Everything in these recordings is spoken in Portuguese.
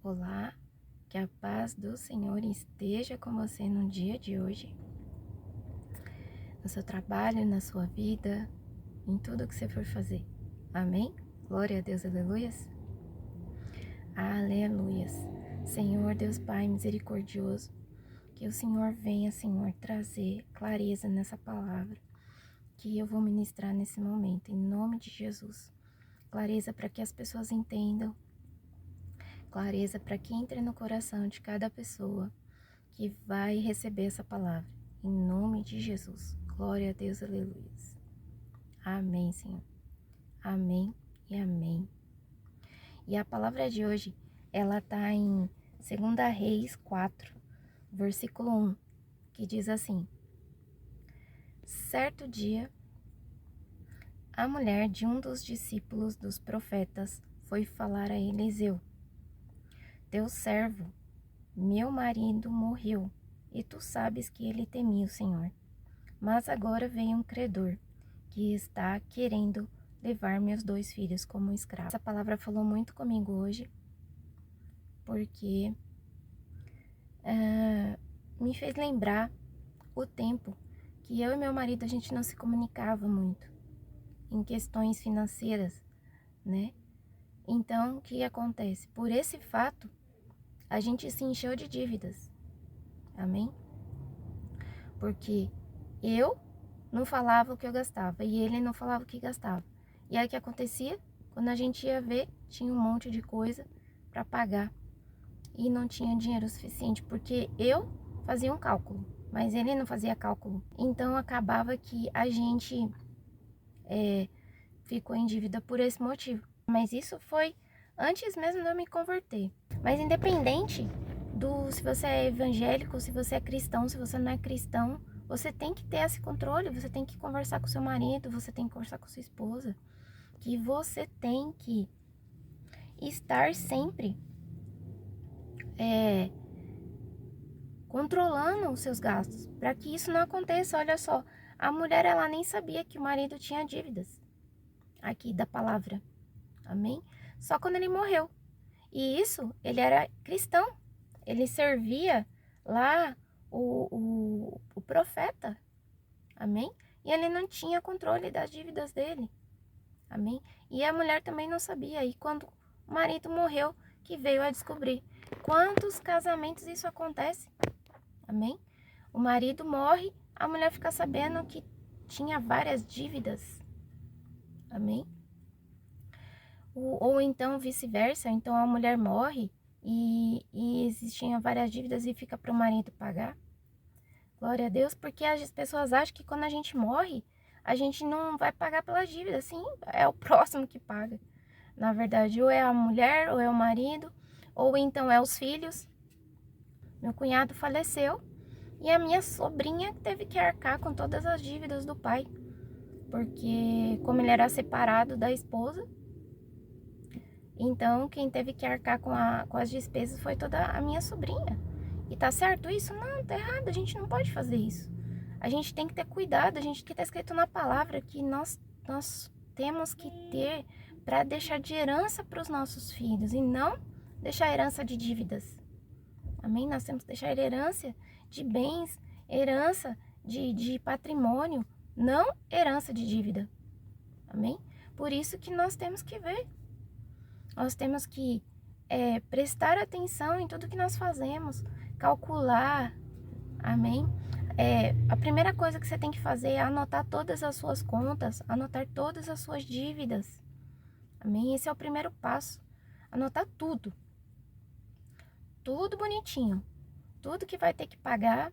Olá, que a paz do Senhor esteja com você no dia de hoje, no seu trabalho, na sua vida, em tudo que você for fazer. Amém? Glória a Deus, aleluias. Aleluias. Senhor Deus Pai misericordioso, que o Senhor venha, Senhor, trazer clareza nessa palavra que eu vou ministrar nesse momento, em nome de Jesus. Clareza para que as pessoas entendam, clareza para que entre no coração de cada pessoa que vai receber essa palavra. Em nome de Jesus. Glória a Deus, aleluia. Amém, Senhor. Amém e amém. E a palavra de hoje, ela está em 2 Reis 4, versículo 1, que diz assim: Certo dia, a mulher de um dos discípulos dos profetas foi falar a Eliseu: Teu servo, meu marido, morreu, e tu sabes que ele temia o Senhor. Mas agora vem um credor que está querendo levar meus 2 filhos como escravos. Essa palavra falou muito comigo hoje, porque me fez lembrar o tempo que eu e meu marido a gente não se comunicava muito em questões financeiras, né? Então, o que acontece? Por esse fato, a gente se encheu de dívidas, amém? Porque eu não falava o que eu gastava e ele não falava o que gastava. E aí o que acontecia? Quando a gente ia ver, tinha um monte de coisa para pagar e não tinha dinheiro suficiente, porque eu fazia um cálculo, mas ele não fazia cálculo. Então acabava que a gente ficou em dívida por esse motivo. Mas isso foi antes mesmo de eu me converter. Mas independente do se você é evangélico, se você é cristão, se você não é cristão, você tem que ter esse controle, você tem que conversar com seu marido, você tem que conversar com sua esposa, que você tem que estar sempre controlando os seus gastos, para que isso não aconteça. Olha só, a mulher ela nem sabia que o marido tinha dívidas, aqui da palavra, amém? Só quando ele morreu. E isso, ele era cristão, ele servia lá o profeta, amém? E ele não tinha controle das dívidas dele, amém? E a mulher também não sabia, e quando o marido morreu, que veio a descobrir. Quantos casamentos isso acontece, amém? O marido morre, a mulher fica sabendo que tinha várias dívidas, amém? Ou então vice-versa, então a mulher morre e existiam várias dívidas e fica para o marido pagar. Glória a Deus, porque as pessoas acham que quando a gente morre, a gente não vai pagar pelas dívidas, sim, é o próximo que paga. Na verdade, ou é a mulher, ou é o marido, ou então é os filhos. Meu cunhado faleceu e a minha sobrinha teve que arcar com todas as dívidas do pai, porque como ele era separado da esposa, então quem teve que arcar com as despesas foi toda a minha sobrinha. E tá certo isso? Não, tá errado, a gente não pode fazer isso. A gente tem que ter cuidado, a gente que tá escrito na palavra que nós temos que ter para deixar de herança para os nossos filhos e não deixar herança de dívidas. Amém? Nós temos que deixar herança de bens, herança de patrimônio, não herança de dívida. Amém? Por isso que nós temos que ver. Nós temos que prestar atenção em tudo que nós fazemos, calcular, amém? A primeira coisa que você tem que fazer é anotar todas as suas contas, anotar todas as suas dívidas, amém? Esse é o primeiro passo, anotar tudo, tudo bonitinho, tudo que vai ter que pagar.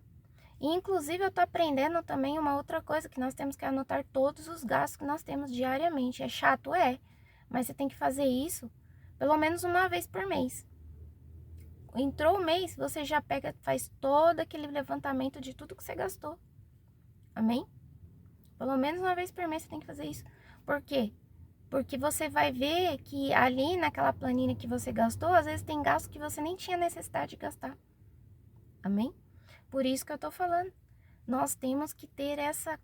E inclusive eu tô aprendendo também uma outra coisa, que nós temos que anotar todos os gastos que nós temos diariamente. É chato? É, mas você tem que fazer isso pelo menos uma vez por mês. Entrou o mês, você já pega, faz todo aquele levantamento de tudo que você gastou. Amém? Pelo menos uma vez por mês você tem que fazer isso. Por quê? Porque você vai ver que ali naquela planilha que você gastou, às vezes tem gastos que você nem tinha necessidade de gastar. Amém? Por isso que eu tô falando. Nós temos que ter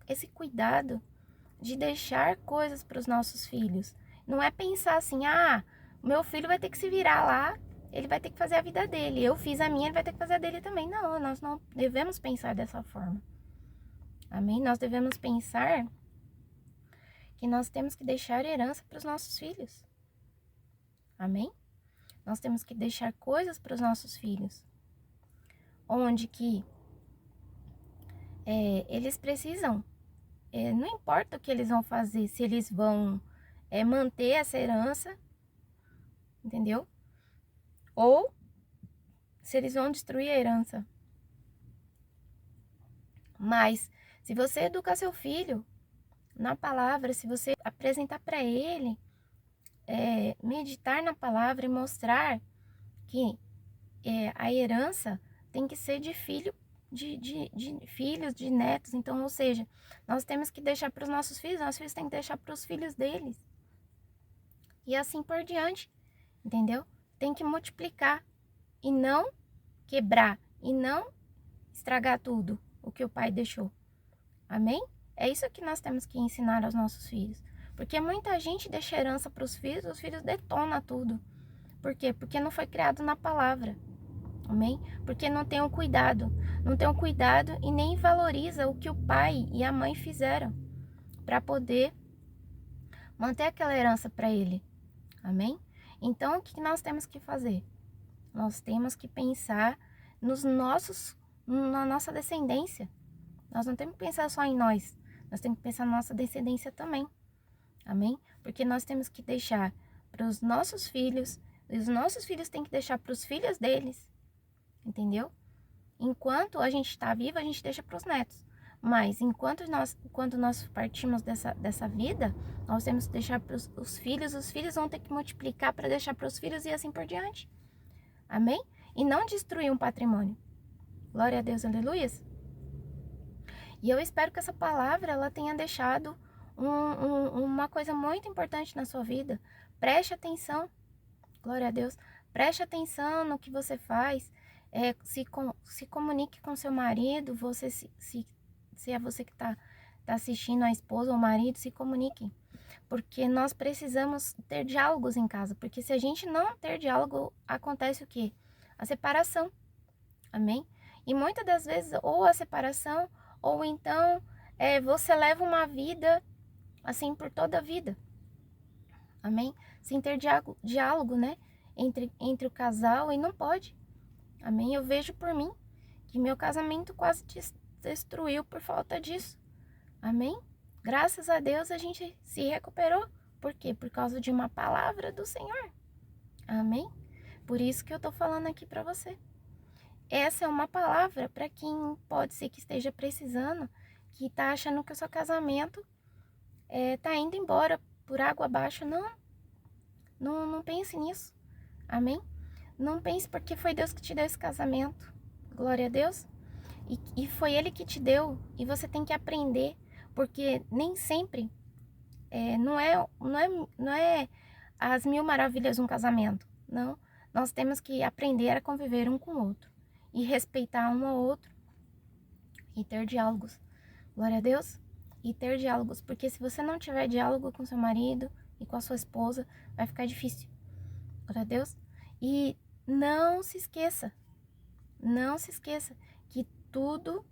esse cuidado de deixar coisas para os nossos filhos. Não é pensar assim, meu filho vai ter que se virar lá, ele vai ter que fazer a vida dele. Eu fiz a minha, ele vai ter que fazer a dele também. Não, nós não devemos pensar dessa forma. Amém? Nós devemos pensar que nós temos que deixar herança para os nossos filhos. Amém? Nós temos que deixar coisas para os nossos filhos. Onde que eles precisam, não importa o que eles vão fazer, se eles vão manter essa herança, entendeu? Ou se eles vão destruir a herança. Mas se você educar seu filho na palavra, se você apresentar para ele, meditar na palavra e mostrar que a herança tem que ser de filho, de filhos, de netos. Então, ou seja, nós temos que deixar para os nossos filhos têm que deixar para os filhos deles. E assim por diante, entendeu? Tem que multiplicar e não quebrar, e não estragar tudo o que o pai deixou. Amém? É isso que nós temos que ensinar aos nossos filhos. Porque muita gente deixa herança para os filhos detonam tudo. Por quê? Porque não foi criado na palavra. Amém? Porque não tem um cuidado. Não tem um cuidado e nem valoriza o que o pai e a mãe fizeram para poder manter aquela herança para ele. Amém? Então, o que nós temos que fazer? Nós temos que pensar na nossa descendência. Nós não temos que pensar só em nós. Nós temos que pensar na nossa descendência também. Amém? Porque nós temos que deixar para os nossos filhos, e os nossos filhos têm que deixar para os filhos deles. Entendeu? Enquanto a gente está vivo, a gente deixa para os netos. Mas quando nós partimos dessa vida, nós temos que deixar para os filhos vão ter que multiplicar para deixar para os filhos e assim por diante. Amém? E não destruir um patrimônio. Glória a Deus, aleluias. E eu espero que essa palavra ela tenha deixado uma coisa muito importante na sua vida. Preste atenção. Glória a Deus. Preste atenção no que você faz. Se comunique com seu marido. Se é você que está assistindo, a esposa ou o marido, se comuniquem. Porque nós precisamos ter diálogos em casa. Porque se a gente não ter diálogo, acontece o quê? A separação. Amém? E muitas das vezes, ou a separação, ou então você leva uma vida assim por toda a vida. Amém? Sem ter diálogo, né? Entre o casal, e não pode. Amém? Eu vejo por mim que meu casamento quase destruiu por falta disso. Amém? Graças a Deus a gente se recuperou. Por quê? Por causa de uma palavra do Senhor. Amém? Por isso que eu tô falando aqui para você. Essa é uma palavra para quem pode ser que esteja precisando, que tá achando que o seu casamento tá indo embora por água abaixo. Não pense nisso. Amém? Não pense porque foi Deus que te deu esse casamento. Glória a Deus. E foi Ele que te deu. E você tem que aprender. Porque nem sempre não é as mil maravilhas de um casamento. Não. Nós temos que aprender a conviver um com o outro. E respeitar um ao outro. E ter diálogos. Glória a Deus. E ter diálogos. Porque se você não tiver diálogo com seu marido e com a sua esposa, vai ficar difícil. Glória a Deus. E não se esqueça que tudo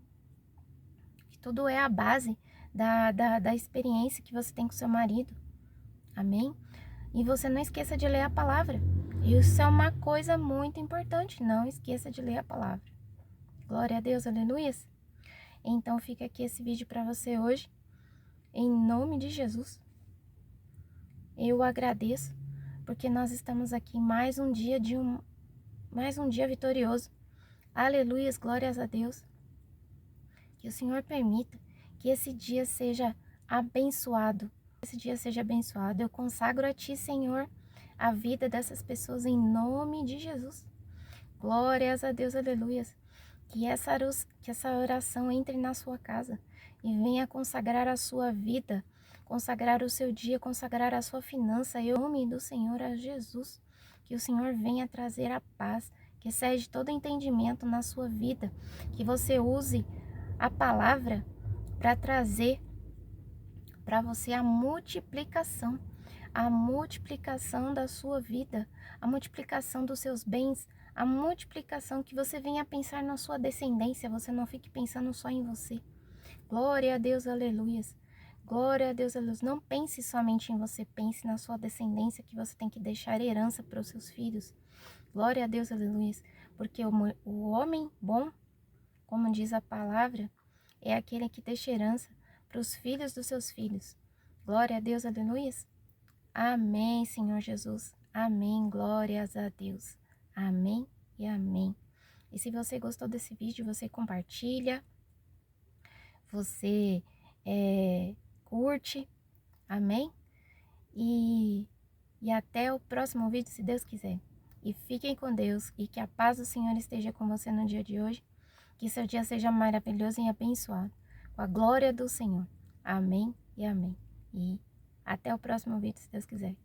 é a base da experiência que você tem com seu marido. Amém? E você não esqueça de ler a palavra. Isso é uma coisa muito importante. Não esqueça de ler a palavra. Glória a Deus, aleluia. Então fica aqui esse vídeo para você hoje. Em nome de Jesus. Eu agradeço porque nós estamos aqui mais um dia vitorioso. Aleluias, glórias a Deus. Que o Senhor permita que esse dia seja abençoado. Esse dia seja abençoado. Eu consagro a Ti, Senhor, a vida dessas pessoas em nome de Jesus. Glórias a Deus, aleluias. Que essa oração entre na sua casa e venha consagrar a sua vida, consagrar o seu dia, consagrar a sua finança. Em nome do Senhor a Jesus. Que o Senhor venha trazer a paz, que excede todo entendimento na sua vida. Que você use a palavra para trazer para você a multiplicação a multiplicação da sua vida, a multiplicação dos seus bens, a multiplicação que você venha pensar na sua descendência, você não fique pensando só em você. Glória a Deus, aleluias. Glória a Deus, aleluia. Não pense somente em você, pense na sua descendência, que você tem que deixar herança para os seus filhos. Glória a Deus, aleluia. Porque o homem bom, como diz a palavra, é aquele que deixa herança para os filhos dos seus filhos. Glória a Deus, aleluia. Amém, Senhor Jesus. Amém, glórias a Deus. Amém e amém. E se você gostou desse vídeo, você compartilha, você curte, amém? E até o próximo vídeo, se Deus quiser. E fiquem com Deus e que a paz do Senhor esteja com você no dia de hoje. Que seu dia seja maravilhoso e abençoado, com a glória do Senhor. Amém e amém. E até o próximo vídeo, se Deus quiser.